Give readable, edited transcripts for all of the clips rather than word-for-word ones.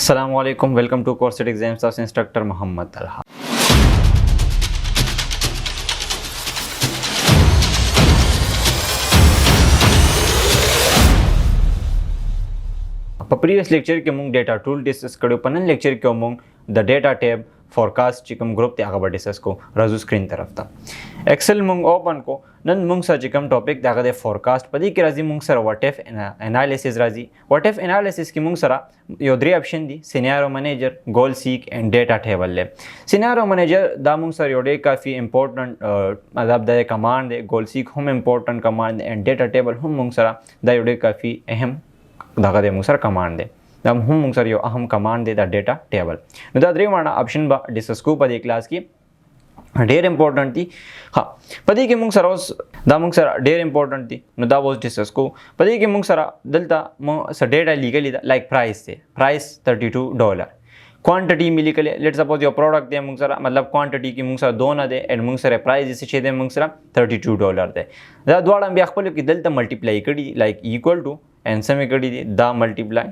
Assalamualaikum, welcome to Course Exams of Instructor Muhammad Talha. په پریویس لیکچر کې موږ ډیټا ټول ډیسکس کړو. په نن لیکچر کې موږ د ډیټا ټیب فورکاست چې کوم ګروپ دی هغه به ډیسکس کو. راځو سکرین طرف ته ایکسل موږ اوپن کو. نن موږ سره چې کوم ټاپک دی هغه د فورکاست. په دې کې راځي موږ سره واټ اف انالیسس راځي. واټ اف انالیسس کې موږ سره یو درې اپشن دي: سیناریو منیجر، ګول سیک اینڈ ډیټا ټیبل له. سیناریو منیجر دا موږ سره یو ډېر کافي امپورټنٹ مطلب د کمانډ دی. ګول سیک هم امپورټنٹ کمانډ دی اینڈ ډیټا ټیبل هم موږ سره دا یو ډېر کافي اهم دغه د موږ سره کمانډ دی. دا هم موږ سره یو اهم کمانډ دی د ډیټا ټیبل. نو دا درې وړاندې اپشن به ډیسکس کوو په دې کلاس کې. ډېر امپورټنٹ دي. ها په دې کې موږ سره اوس دا موږ سره ډېر امپورټنٹ دي. نو دا اوس ډیسکس کوو. په دې کې موږ سره دلته موږ سره ډیټا لیکلي ده. لایک پرایس دی، پرایس $32. क्वांटिटी मिली कले let's suppose यो प्रोडक्ट दे मुंग सरा मतलब क्वांटिटी की मुंग सरा दोन दे एंड मुंग सरा प्राइस इसे छे दे मुंग सरा $32 दे. दा द्वाड़ा बया खपल की दलता मल्टीप्लाई करी like equal to and sum करी दे दा मल्टीप्लाई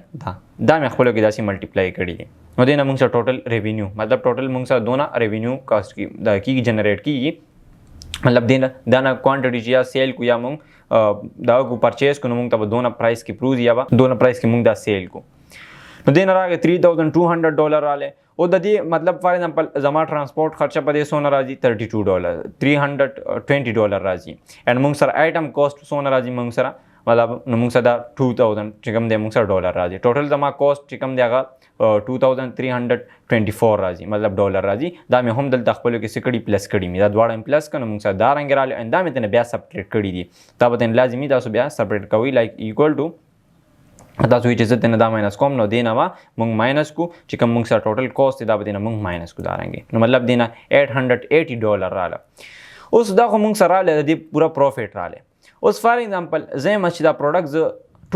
दा मैं खपल की दासी मल्टीप्लाई करी दे. नो देना मुंग सरा टोटल रेवेन्यू मतलब टोटल मुंग सरा दोना रेवेन्यू कॉस्ट की दा की जनरेट की मतलब देना दाना क्वांटिटी या सेल को या मुंग दा को परचेज को मुंग तब दोना प्राइस की प्रूव या दोना प्राइस की मुंग दा सेल को. نو دین راغی $3,200 راله. او د دې مطلب فار ایگزامپل زما ترانسپورت خرچه په دې سونه راځي $32 $320 راځي اند موږ سره آیټم کاست سونه راځي موږ سره مطلب نو موږ سره 2000 چې کوم دی موږ سره ډالر راځي. ټوټل زما کاست چې کوم دی هغه $2324 راځي مطلب ډالر راځي. دا مې هم دلته خپل کې سکړي پلس کړي مې دا دواړه پلس کنه موږ سره دا رنګ رااله اند دا مې ته بیا سپریټ کړي دي. دا به لازمي تاسو بیا سپریټ کوئ لایک ایکوال ټو تاسو چې زه تنه دا ماینس کوم نو دینه ما مونږ ماینس کو چې کوم مونږ سره ټوټل کاست دا به دینه مونږ ماینس کو دارانګي. نو مطلب دینه $880 رااله. اوس دا خو مونږ سره رااله د پورا پروفیټ رااله. اوس فار ایگزامپل زه چې دا پروډکټ ز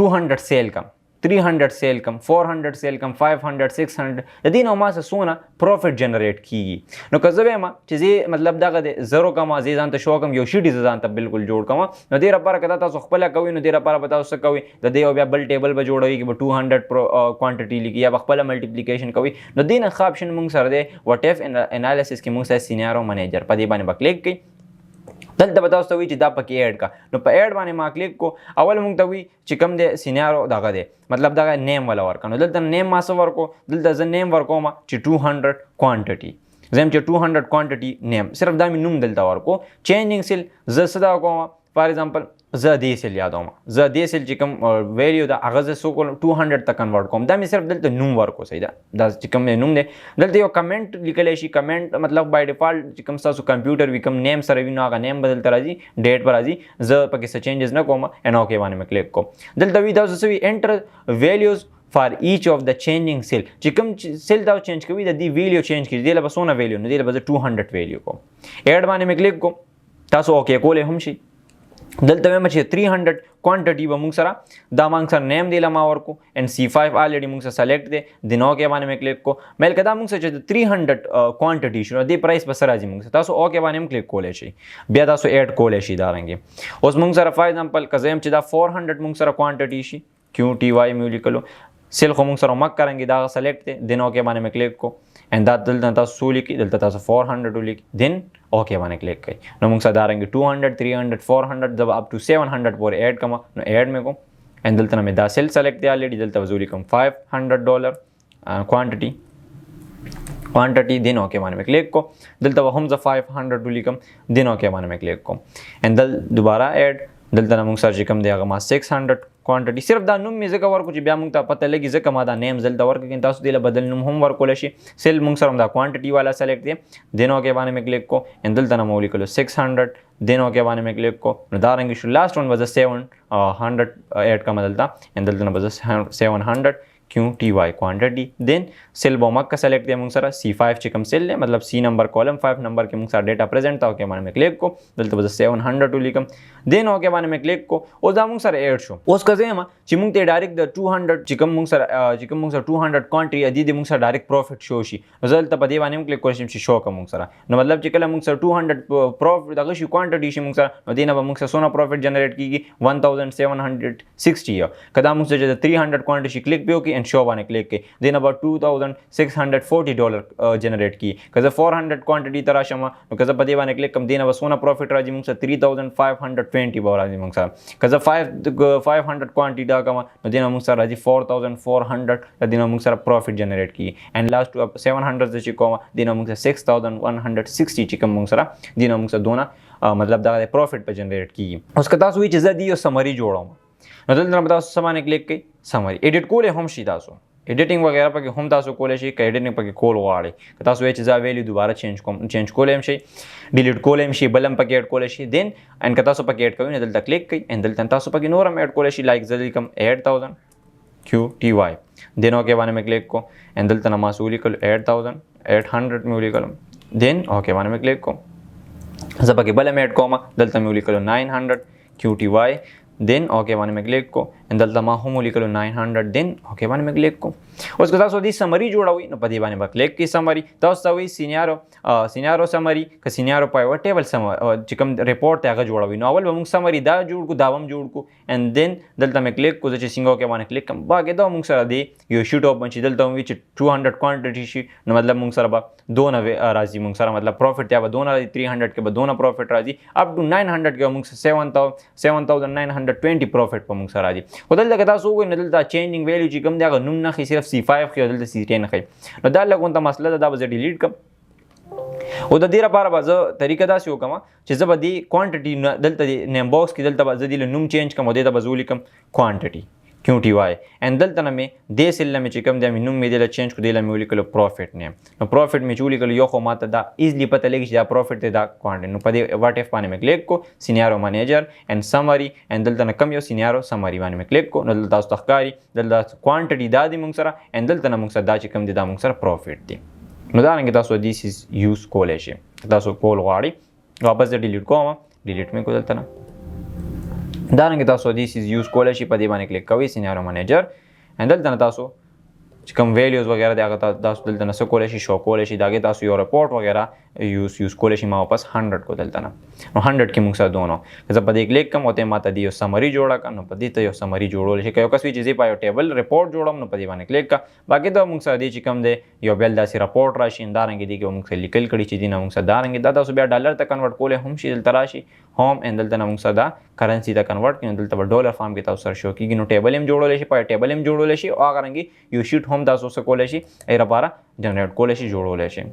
200 سیل کم 300 سیل کم 400 سیل کم 500 600 د دې نو ما سره سونه پروفیټ جنریټ کیږي. نو که زه ما چې زه مطلب دغه د زرو کما زه ځان ته شو کم یو شیټ ځان ته بالکل جوړ کما نو دې لپاره کدا تاسو خپل کوي نو دې لپاره به تاسو کوي د دې بیا بل ټیبل به جوړوي کې 200 کوانټیټي لیکي یا خپل ملټیپلیکیشن کوي. نو دې نه خاپشن موږ سره دی واټ اف انالیسس کې موږ سره سیناریو منیجر په دې باندې کلیک کوي. دلته به تاسو ته وی چې دا پکې ایډ کا. نو په ایډ باندې ما کلیک کو. اول موږ ته وی چې کوم دی سیناریو دغه دی مطلب دغه نیم ولا ورکو. نو دلته نیم ما څه ورکو دلته زه نیم ورکوم چې 200 کوانټیټي زم چې 200 کوانټیټي نیم صرف دا مې نوم دلته ورکو. چینجینګ سیل زه صدا کوم فار ایگزامپل زه دې سیل یادوم زه دې سیل چې کوم ویلیو دا هغه زه سو کوم 200 ته کنورټ کوم. دا مې صرف دلته نوم ورکو. صحیح دا چې کوم نوم دی دلته یو کمنټ لیکلی شي. کمنټ مطلب بای ډیفالت چې کوم تاسو کمپیوټر وی کوم نیم سره وی نو هغه نیم بدلته راځي ډیټ پر راځي. زه پکې څه چینجز نه کوم ان اوکې باندې مې کلیک کوم. دلته وی تاسو سوي انټر ویلیوز فار ایچ اف د چینجینګ سیل چې کوم سیل دا چینج کوي د دې ویلیو چینج کړي دی لبه سونه ویلیو نو دی لبه 200 ویلیو کوم. ایډ باندې مې کلیک کوم. تاسو اوکې کولې هم شي. دلته مې چې 300 کوانټیټي به موږ سره دا موږ سره نیم دی لما ورکو ان C5 الریډي موږ سره سلیکټ دی د نو کې باندې مې کلیک کو. مې کدا موږ سره چې 300 کوانټیټي شنو دی پرایس به سره راځي موږ تاسو اوکې باندې کلیک کولای شي. بیا تاسو ایډ کولای شي دا رنګي. اوس موږ سره فار ایگزامپل کزم چې دا 400 موږ سره کوانټیټي شي QTY مې لیکلو سیل خو موږ سره مک کرانګي دا سلیکټ دی د نو کې باندې مې کلیک کو and that دلته تاسو لیکي دلته تاسو 400 لیکي then اوکې باندې کلیک کوي. نو موږ سره دارنګ 200 300 400 جب up to 700 پورې ایډ کما نو ایډ مې کوم and دلته مې دا سیل سلیکټ دی الریډي دلته وزولي کوم $500 کوانټیټي دین اوکې باندې کلیک کو. دلته هم ز 500 لیکم دین اوکې باندې کلیک کوم and دل دوباره ایډ دلته موږ سره کوم دی هغه ما 600 کوانټیټي صرف دا نوم مې ځکه ورکو چې بیا موږ ته پته لګي ځکه ما دا نیم دلته ورکو کې تاسو دې بدل نوم هم ورکول شي. سیل موږ سره دا کوانټیټي والا سلیکټ دی دینو کې باندې مې کلیک کو ان دلته نو لیکلو 600 دینو کې باندې مې کلیک کو. نو دا رنګ شو لاست ون واز 700 ایډ کا دلته ان دلته نو واز 700 QTY کوانټیټي دین سیل به مکه سلیکټ دی موږ سره C5 چې کوم سیل دی مطلب C نمبر کالم 5 نمبر کې موږ سره ډیټا پریزنٹ تا اوکې باندې کلیک کو. دلته به 700 لیکم دین اوکې باندې کلیک کو. او دا موږ سره ایډ شو. اوس کزه ما چې موږ ته ډایرکټ د 200 چې کوم موږ سره 200 کوانټیټي ادي د موږ سره ډایرکټ پروفیټ شو شي. زلته په دې باندې کلیک کوم چې شو کوم موږ سره نو مطلب چې کله موږ سره 200 پروفیټ دغه شي کوانټیټي شي موږ سره نو دینه به موږ سره سونه پروفیټ جنریټ کیږي 1760. کدا موږ سره 300 کوانټیټي کلیک به وکي ان شو باندې کلیک کړئ دین به $2640 جنریټ کی که زه 400 کوانټیټي ته راشم نو که زه په دې باندې کلیک کوم دینه به څونه پروفیټ راځي موږ سره 3520 به راځي موږ سره که زه 500 کوانټیټي دا کوم نو دینه موږ سره راځي 4400 دینه موږ سره پروفیټ جنریټ کی اینڈ لاست 700 چې کوم دینه موږ سره 6160 چې کوم موږ سره دینه موږ سره دونه مطلب دا پروفیټ په جنریټ کیږي اوس که تاسو وی چې زه دی یو سمری جوړوم نو دلته به تاسو سمانه کلیک کړئ سمری ایډیټ کولای هم شي تاسو ایډیټینګ وغیرہ پکې هم تاسو کولای شئ که ایډیټینګ پکې کول غواړئ که تاسو وایئ چې زه ویلیو دوباره چینج کولی هم شئ ډیلیټ کولی هم شي بل هم پکې ایډ کولی شي دین اینډ که تاسو پکې ایډ کوئ نو دلته کلیک کړئ اینډ دلته تاسو پکې نور هم ایډ کولی شئ لایک زه لیکم 8000 QTY دین اوکې باندې مې کلیک کو اینډ دلته نه ما څه ولیکل 8800 مې ولیکلم دین اوکې باندې مې کلیک کو زه پکې بل هم ایډ کوم دلته مې ولیکلو 900 QTY دین اوکې باندې مې کلیک کو ان دلته ما هم ولیکلو 900 دین اوکې باندې مې کلیک کو اوس که تاسو دې سمری جوړوئ نو په دې باندې به کلیک کړئ سمری تاسو ته وایي سینیارو سمری که سینیارو پایوټ ټیبل چې کوم ریپورټ دی هغه جوړوئ نو اول به موږ سمری دا جوړ کړو دا هم جوړ کړو اینډ دین دلته مې کلیک کو چې څنګه اوکې باندې کلیک کوم باقي دا موږ سره دی یو شیټ اوپن شي دلته وایي چې 200 کوانټیټي شي نو مطلب موږ سره به دونه راځي موږ سره مطلب پروفیټ یا به دونه راځي 300 کې به دونه پروفیټ راځي اپ ټو 900 کې موږ 7920 پروفیټ په موږ سره راځي خو دلته که تاسو وګورئ نو دلته چینجینګ ویلیو چې کوم دی هغه نوم نه ښیي صرف C5 ښیي او دلته C10 ښیي نو دا لږ مسله ده دا به زه ډیلیټ کړم او د دې لپاره به زه طریقه داسې وکړم چې زه به دې کوانټیټي دلته نیم باکس کې دلته به زه دې نوم چینج کړم او دې ته به زه ولیکم کوانټیټي QTY اینډ دلته نه مې دې سیل نه مې چې کوم دی مې نوم مې دې له چینج کړو دې له مې ولیکلو پروفیټ نیم نو پروفیټ مې چې ولیکلو یو خو ماته دا ایزلی پته لګي چې دا پروفیټ دی دا کوانټیټي نو په دې واټ اف باندې مې کلیک کو سینیارو منیجر اینډ سمری اینډ دلته نه کم یو سینیارو سمری باندې مې کلیک کو نو دلته تاسو ته ښکاري دلته کوانټیټي دا دی موږ سره اینډ دلته نه موږ سره دا چې کوم دی دا موږ سره پروفیټ دی نو دا رنګه تاسو دیس از یوز کولی شئ تاسو کول غواړئ واپس زه ډیلیټ کوم ډیلیټ مې کو دلته نه دا رنګه تاسو دیس از یوز کولی شئ په دې باندې کلیک کوئ سینیارو منیجر اینډ دلته نه تاسو چې کوم ویلیوز وغیرہ دی هغه تاسو دلته نه څه کولی شئ شو کولی شئ د هغې تاسو یو رپورټ وغیرہ یوز کولی شئ ما واپس 100 کو دلته نه نو 100 کې موږ سره دونه که زه په دې کلیک کوم او ته ماته دې یو سمري جوړه کړه نو په دې ته یو سمري جوړولی شي که یو کس وي چې زه په یو ټیبل رپورټ جوړم نو په دې باندې کلیک کړه باقي دا موږ سره دی چې کوم دی یو بل داسې رپورټ راشي همدارنګې دې کې موږ سره لیکل کړي چې دې نه موږ سره دارنګې دا تاسو بیا ډالر ته کنورټ کولی هم شي دلته راشي هوم اینډ دلته نه موږ سره دا کرنسي ته کنورټ کړي نو دلته به ډالر فارم کې تاسو سره شو کېږي نو ټیبل هم جوړولی شي په ټیبل هم جوړولی شي او هغه رنګې یو شیټ هم تاسو څه کولی شي ای لپاره جنریټ کولی شي جوړولی شي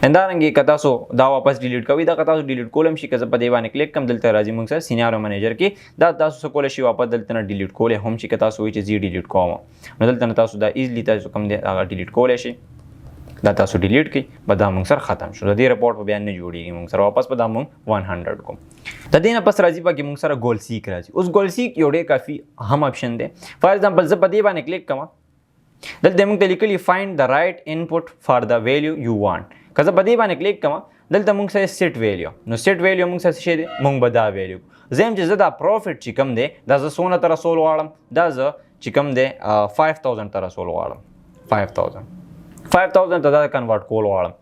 همدارنګې که تاسو دا واپس ډیلیټ کوئ دا که تاسو ډیلیټ کولم شي که زه په دې باندې کلیک کړم دلته راځي موږ سره سینیارو منیجر کې دا تاسو څه کولی شي واپس دلته نه ډیلیټ کولی هم شي که تاسو وایئ چې زه ډیلیټ کوم نو دلته نه تاسو دا ایزلی تاسو کوم دی هغه ډیلیټ کولی شي دا تاسو ډیلیټ کړئ به دا موږ سره ختم شو د دې رپورټ په بیا نه جوړېږي موږ سره واپس به دا موږ 100 کوم د دې نه پس راځي پکې موږ سره ګول سیک راځي اوس ګول سیک یو ډېر کافي اهم اپشن دی فار ایگزامپل زه په دې باندې کلیک کوم دلته موږ ته لیکلي فایند د رایټ انپوټ فار د ویلیو یو وانټ که زه په دې باندې کلیک کوم دلته موږ سره سیټ ویلیو نو سیټ ویلیو موږ سره څه شی دی موږ به دا ویلیو زه یم چې زه دا پروفیټ چې کوم دی دا زه څونه ته رسول غواړم دا زه چې کوم دی 5000 ته رسول غواړم 5000 ته دا کنورټ کول غواړم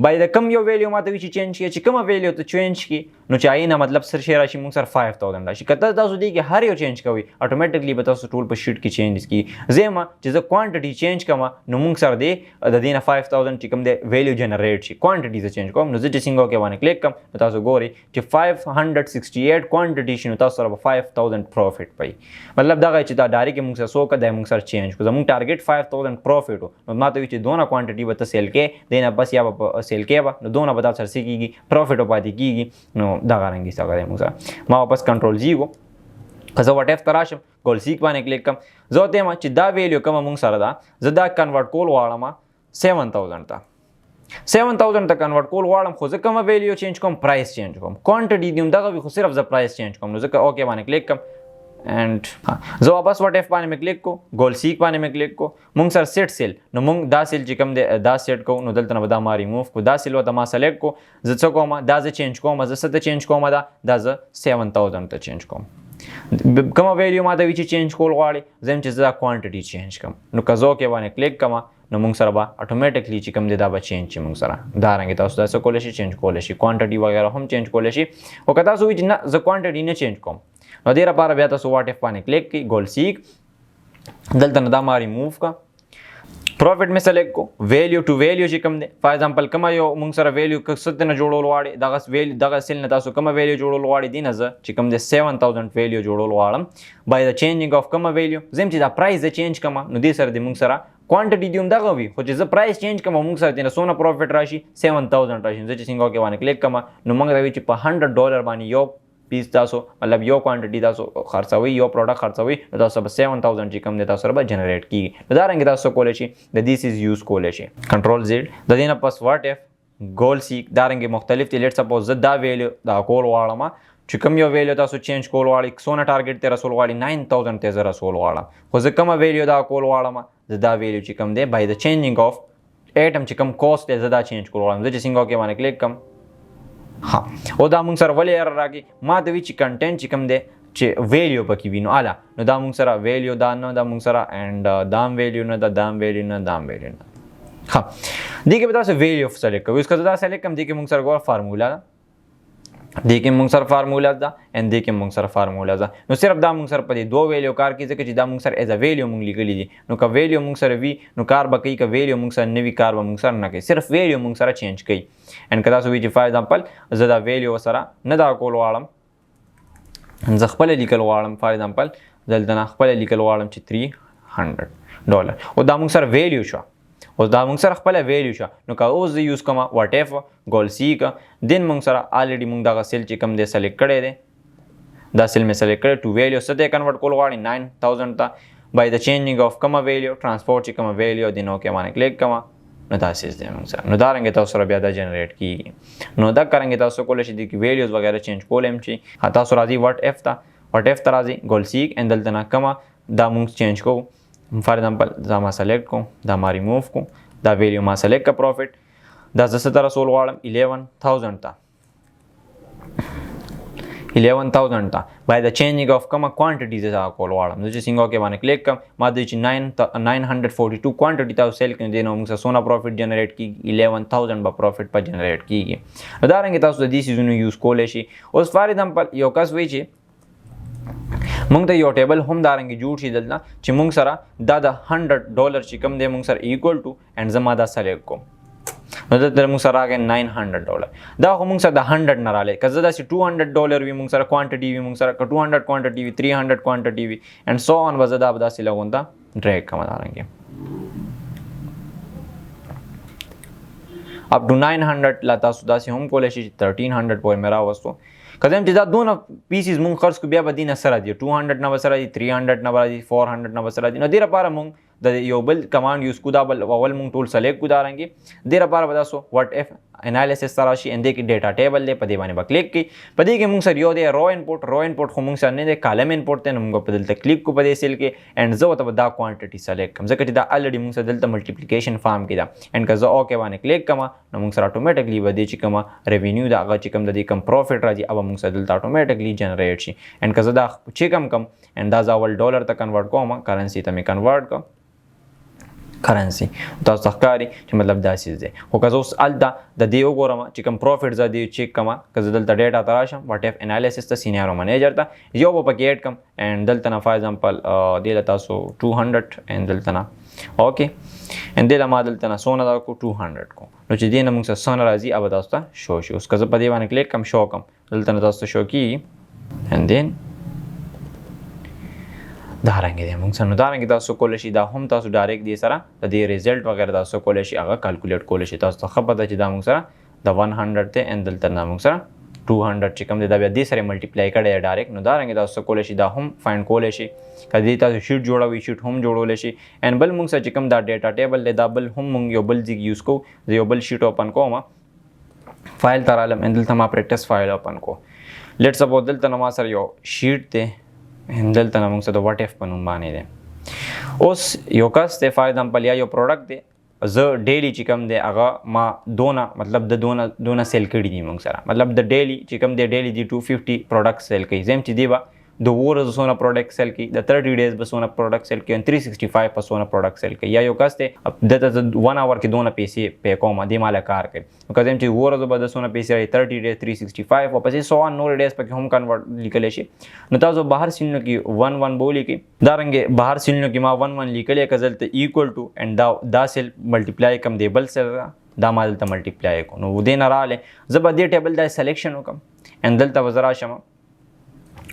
باید د کم یو ویلیو ماته وي چې چینج کړي چې کومه ویلیو ته چینج کړي نو چې هغې نه مطلب سر شی راشي موږ سره 5000 راشي که تاسو دې کې هر یو چینج کوئ اټومیټکلی به تاسو ټول په شیټ کې چینجز کړي زه یم چې زه کوانټیټي چینج کوم نو موږ سره دی د دې نه 5000 چې کوم دی ویلیو جنریټ شي کوانټیټي زه چینج کوم نو زه چې څنګه اوکې باندې کلیک کوم نو تاسو ګورئ چې 568 کوانټیټي شي نو تاسو سره به 5000 پروفیټ پي مطلب دغه چې دا ډایرکټ موږ سره څو دی موږ سره چینج کړو زموږ ټارګیټ 5000 پروفیټ و نو ماته وي چې دونه کوانټیټي به ته سیل کې دی نه بس یا به سیل کې به نو دونه به تاسو سره څه کېږي پروفیټ پاتې کېږي نو دغه رنګې څه دی موږ سره ما واپس کنټرول جی کو که زه واټ اف ته راشم ګول سیک باندې کلیک کوم زه ورته یم چې دا ویلیو کومه موږ سره ده زه دا کنورټ کول غواړم 7000 ته 7000 ته کنورټ کول غواړم خو زه کومه ویلیو چینج کوم پرایس چینج کوم کوانټیټي دی هم دغه وي خو صرف زه پرایس چینج کوم نو زه اوکې باندې کلیک کوم اینڈ زه واپس واټ اف باندې مې کلیک کو ګول سیک باندې مې کلیک کو موږ سره سیټ سیل نو موږ دا سیل چې کوم دی دا سیټ کو نو دلته نه به دا ما ریموف کو دا سیل ورته ما سلیکټ کو زه څه کوم دا زه چینج کوم زه څه ته چینج کوم دا زه 7000 ته چینج کوم کومه ویلیو ما ته وي چې چینج کول غواړي زه یم چې زه دا کوانټیټي چینج کوم نو که زه اوکې باندې کلیک کوم نو موږ سره به اټومیټکلی چې کوم دی دا به چینج شي موږ سره دارنګې تاسو دا څه کولی شئ چینج کولی شئ کوانټیټي وغیره هم چینج کولی شئ خو که تاسو وایئ چې نه زه کوانټیټي نه چینج کوم نو دې لپاره بیا تاسو واټ اف باندې کلیک کړئ ګول سیک دلته نه دا ما ریموف کا پروفیټ می سلیکټ کو ویلیو ټو ویلیو چې کوم دی فار ایگزامپل کوم یو مونږ سره ویلیو ست نه جوړول غواړي دغه سیل نه تاسو کوم ویلیو جوړول غواړي دي نه زه چې کوم دی 7000 ویلیو جوړول غواړم بای د چینجینګ اف کوم ویلیو زم چې دا پرایس د چینج کوم نو دې سره د مونږ سره کوانټیټی دی هم دغه وي خو چې زه پرایس چینج کوم مونږ سره دینه سونه پروفیټ راشي 7000 راشي زه چې څنګه کې باندې کلیک کوم نو مونږ راوي چې په $100 باندې یو پیس تاسو مطلب یو کوانټیټی تاسو خرڅوي یو پروډکټ خرڅوي نو تاسو به 7000 چې کوم دی تاسو سره به جنریټ کیږي نو دا رنګ تاسو کولای شي د دیس از یوز کولای شي کنټرول زد د دې نه پس واټ اف ګول سیک دا رنګ مختلف دي لیټ سپوز زه دا ویلیو دا کول واړم چې کوم یو ویلیو تاسو چینج کول واړی سونه ټارګټ ته رسول واړی 9000 ته زه رسول واړم خو زه کوم ویلیو دا کول واړم زه دا ویلیو چې کوم دی بای د چینجینګ اف ایټم چې کوم کوست دی زه دا چینج کول واړم زه چې څنګه کې باندې کلیک کوم ها او دا مونږ سره ولې ایرر راکې ما د وی چې کنټینټ چې کوم دی چې ویلیو پکې وینو اعلی نو دا مونږ سره ویلیو دا نه دا مونږ سره اینډ دام ویلیو نه دا دام ویلیو نه دام ویلیو نه ها دې کې به تاسو ویلیو سلیکټ کوئ اسکه دا سلیکټ کوم دې کې مونږ سره ګور فارمولا ده دې کې مونږ سره فارمولا ده ان دې کې مونږ سره فارمولا ده نو صرف دا مونږ سره په دې دوه ویلیو کار کوي ځکه چې دا مونږ سره ایز ا ویلیو مونږ لیکلي دي نو که ویلیو مونږ سره وي نو کار به کوي که ویلیو مونږ سره نه وي کار به مونږ سره نه کوي صرف ویلیو مونږ سره چینج کوي ان که تاسو وي چې فار ایگزامپل زه دا ویلیو سره نه دا کول غواړم زه خپله لیکل غواړم فار ایگزامپل دلته نه خپله لیکل غواړم چې $300 او دا مونږ سره ویلیو شو اوس دا مونږ سره خپله ویلیو شو نو که اوس زه یوز کوم واټ ایف ګول سی که دین مونږ سره الریډي مونږ دغه سیل چې کوم دی سلیکټ کړی دی دا سیل مې سلیکټ کړی ټو ویلیو څه ته یې کنورټ کول غواړي 9000 ته بای د چینجینګ اف کومه ویلیو ټرانسپورټ چې کومه ویلیو دی نو کې باندې کلیک کوم نو دا سیز دی مونږ سره نو دا رنګې تاسو سره بیا دا جنریټ کیږي نو دا کرنګې تاسو کولی شئ د ویلیوز وغیره چینج کولی هم شي تاسو راځي واټ ایف ته راځي ګول سیک ان دلته نه کومه دا مونږ چینج کوو فار ایگزامپل دا ما سلیکټ کوم دا ما ریموف کوم دا ویلیو ما سلیکټ کا پروفیټ دا زه څه ته رسول غواړم 11000 ته 11000 ته بای د چینجینګ اف کومه کوانټیټي زه دا کول غواړم زه چې څنګه کې باندې کلیک کوم ما د چې 942 کوانټیټي تاسو سیل کړئ دی نو موږ سره سونه پروفیټ جنریټ کیږي 11000 به پروفیټ په جنریټ کیږي دا رنګ تاسو د دې سیزونو یوز کولای شي اوس فار ایگزامپل یو کس وی چې مونږ ته یو ټیبل هم دا رنګ جوړ شي دلته چې مونږ سره دا د $100 چې کوم دی مونږ سره ایکوال ټو اینډ زما دا سلیکټ کوم نو دلته مونږ سره راغی $900 دا خو مونږ سره د 100 نه رالی که زه داسې $200 وي مونږ سره کوانټیټي وي مونږ سره که 200 کوانټیټي وي 300 کوانټیټي وي اینډ سو آن به زه دا به داسې لګونده ډریګ کوم دا رنګ اپ ټو 900 لا تاسو داسې هم کولی شئ چې 1300 پورې مې راوستو که زه یم چې دا دونه پیسز مونږ خرڅ کړو بیا به دې نه سره دي 200 نه به سره دي 300 نه به راځي 400 نه به سره دي نو دې لپاره مونږ د یو بل کمانډ یوز کړو دا بل اول مونږ ټول سلیکټ کړو دا رنګې دې لپاره به تاسو واټ ایف انالیسس ته راشي ان دې کې ډیټا ټیبل دی په دې باندې به کلیک کړئ په دې کې مونږ سره یو دی رو انپوټ خو مونږ سره نه دی کالم انپوټ دی نو مونږ په دلته کلیک کړو په دې سیل کې اینډ زه ورته به دا کوانټیټي سلیکټ کړم ځکه چې دا الریډي مونږ سره دلته ملټیپلیکیشن فارم کې ده اینډ که زه اوکې باندې کلیک کوم نو مونږ سره اټومیټکلی به دې چې کومه ریونیو د هغه چې کوم د دې کوم پروفیټ راځي هغه مونږ سره دلته اټومیټکلی جنریټ شي اینډ که زه دا چې کوم اینډ دا زه اول ډالر ته کنورټ کوم کرنسي ته مې کنورټ کوم کرنسي تاسو ښکاري چې مطلب دا سیز دی خو که زه اوس هلته د دې وګورم چې کوم پروفیټ زه دې چیک کوم که زه دلته ډیټا ته راشم واټ ایف انالیسس ته سینیارو منیجر ته یو به پکې ایډ کړم اینډ دلته نه فار ایگزامپل دې له تاسو 200 اینډ دلته نه اوکې اینډ دې له ما دلته نه څونه دا کو 200 کو نو چې دې نه موږ سره څونه راځي هغه تاسو ته شو شي اوس که زه په دې باندې کلیک کوم شو کوم دلته نه تاسو ته شو کېږي اینډ دین دا رنګ دی مونږ سره نو دا رنګ تاسو کولی شئ دا هم تاسو ډایرکټ دې سره د دې ریزلټ وغیره تاسو کولی شئ هغه کالکولیټ کولی شئ تاسو ته ښه پته چې دا مونږ سره د 100 دی اینډ دلته نه مونږ سره 200 چې کوم دی دا بیا دې سره ملټیپلای کړی دی ډایرکټ نو دا رنګ تاسو کولی شئ دا هم فایند کولی شئ که دې تاسو شیټ جوړوئ شیټ هم جوړولی شئ اینډ بل مونږ سره چې کوم دا ډیټا ټیبل دی دا بل هم مونږ یو بل ځای یوز کوو زه یو بل شیټ اوپن کوم فایل ته رالم اینډ دلته ما پریکټس فایل اوپن کو لیټ سپوز دلته نه ما سره یو شیټ دی دلته نه موږ سره د واټ ایف په نوم باندې دی اوس یو کس دی فار ایگزامپل یا یو پروډکټ دی زه ډیلی چې کوم دی هغه ما دونه مطلب د دونه سیل کړي دي موږ سره مطلب د ډیلی چې کوم دی ډیلی دی 250 پروډکټ سیل کوي زم چې دی به د ورځو سونه پروډکټ سیل کی د 30 ډیز به سونه پروډکټ سیل کی 365 په سونه پروډکټ سیل کی یا یو کس ته د 1 اور کې دونه پیسې پې کوم دی مال کار کوي نو کله چې ورځو به د سونه پیسې 30 ډیز 365 او پسې 100 نور ډیز پکې هم کنورټ لیکل شي نو تاسو بهر سینو کې 1 بولی کې دا رنګ بهر سینو کې ما 1 لیکلې کزل ته ایکوال ټو اند دا سیل ملټیپلای کم دی بل سره دا مال ته ملټیپلای کو نو دې نه رااله زه به دې ټیبل دا سلیکشن وکم اند دلته وزرا شم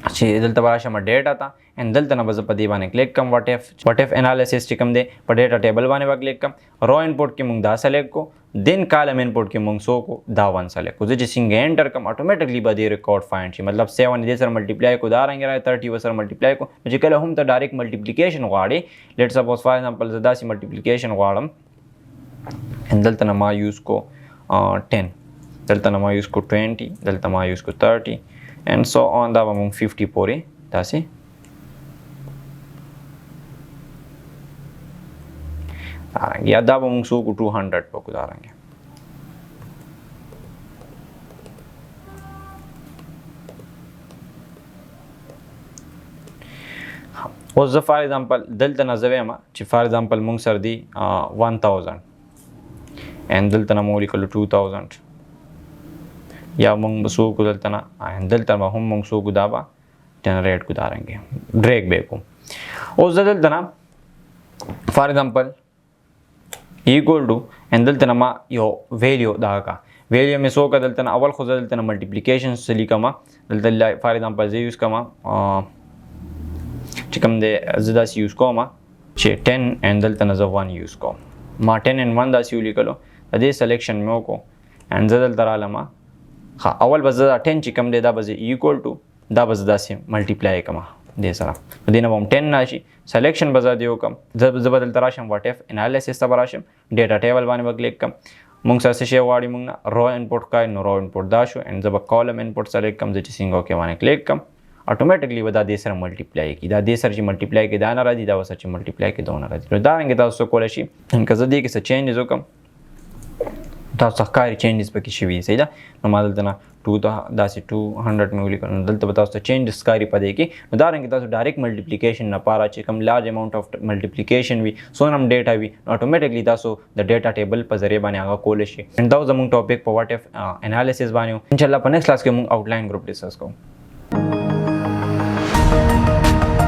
چې دلته راشم ډیټا ته اند دلته نه به زه په دې باندې کلیک کم وات اف انالیسس چې کوم دی په ډیټا ټیبل باندې به کلیک کم رو انپوټ کې مونږ دا سلیکټ کو دین کالم انپوټ کې مونږ سو کو دا ون سلیکټ کو چې څنګه انټر کم اتوماتیکلی به دې ریکارډ فایند شي مطلب 7 دې سره ملټیپلای کو دا رنګ راځي 30 سره ملټیپلای کو چې کله هم ته ډایرکټ ملټیپلیکیشن غواړي لیټ سپوز فار ایگزامپل زه داسې ملټیپلیکیشن غواړم اند دلته نه ما یوز کو 10 دلته نه ما یوز کو 20 دلته ما یوز کو 30 and so on دا به مونږ 50 پورې داسې دارنګ یا دا به مونږ سو کو 200 پکو دارنګ اوس زه فار ایگزامپل دلته نه زه وایم چې فار ایگزامپل مونږ سره دی 1000 and دلته نه مو لیکلو 2000 یا مونږ به سو کو دلته نه دلته به هم مونږ سو کو دا به جنریټ کو دارنګ ډریګ به کوم اوس دلته نه فار ایگزامپل ایکوال ټو اند دلته نه ما یو ویلیو دا کا ویلیو مې سو کا دلته نه اول خو دلته نه ملټیپلیکیشن سلی کما دلته فار ایگزامپل زه یوز کما چې کوم دې زه داسې یوز کوم چې 10 اند دلته نه زه 1 یوز کوم ما 10 and 1 داسې ولیکلو د دې سلیکشن مې وکړو اند زه دلته رالم ها اول به زه 10 چې کوم دی دا به زه ایکوال ټو دا به زه داسې ملټیپلای کما دې سره دې نه به هم 10 راشي سلیکشن به زه دې وکړم زه به دلته راشم واټ اف انالیسس ته به راشم ډیټا ټیبل باندې به کلیک کړم مونږ سره څه شی غواړي مونږ نه رو انپوټ کای نو رو انپوټ دا شو اند زه به کالم انپوټ سلیکټ کړم زه چې څنګه اوکې باندې کلیک کړم اتوماتیکلی به دا دې سره ملټیپلای کی دا دې سره چې ملټیپلای کی دا نه راځي دا وسه چې ملټیپلای کی دا نه راځي نو دا رنګ تاسو کولای شي ان که زه دې کې څه چینجز وکړم تاسو ښکاري چینجز پکې شوي صحیح ده نو ما دلته نه 2 داسې 200 مې ولیکل نو دلته به تاسو ته چینجز ښکاري په دې کې نو دا رنګ تاسو ډایرکټ ملټیپلیکیشن لپاره چې کوم لارج اماونټ اف ملټیپلیکیشن وي څونه هم ډیټا وي نو اتوماتیکلی تاسو د ډیټا ټیبل په ذریعه باندې هغه کولی شي دا زموږ ټاپک په واټ اف انالیسس باندې ان شاء الله په نیکسټ کلاس کې موږ آوټلاین ګروپ ډسکس کوو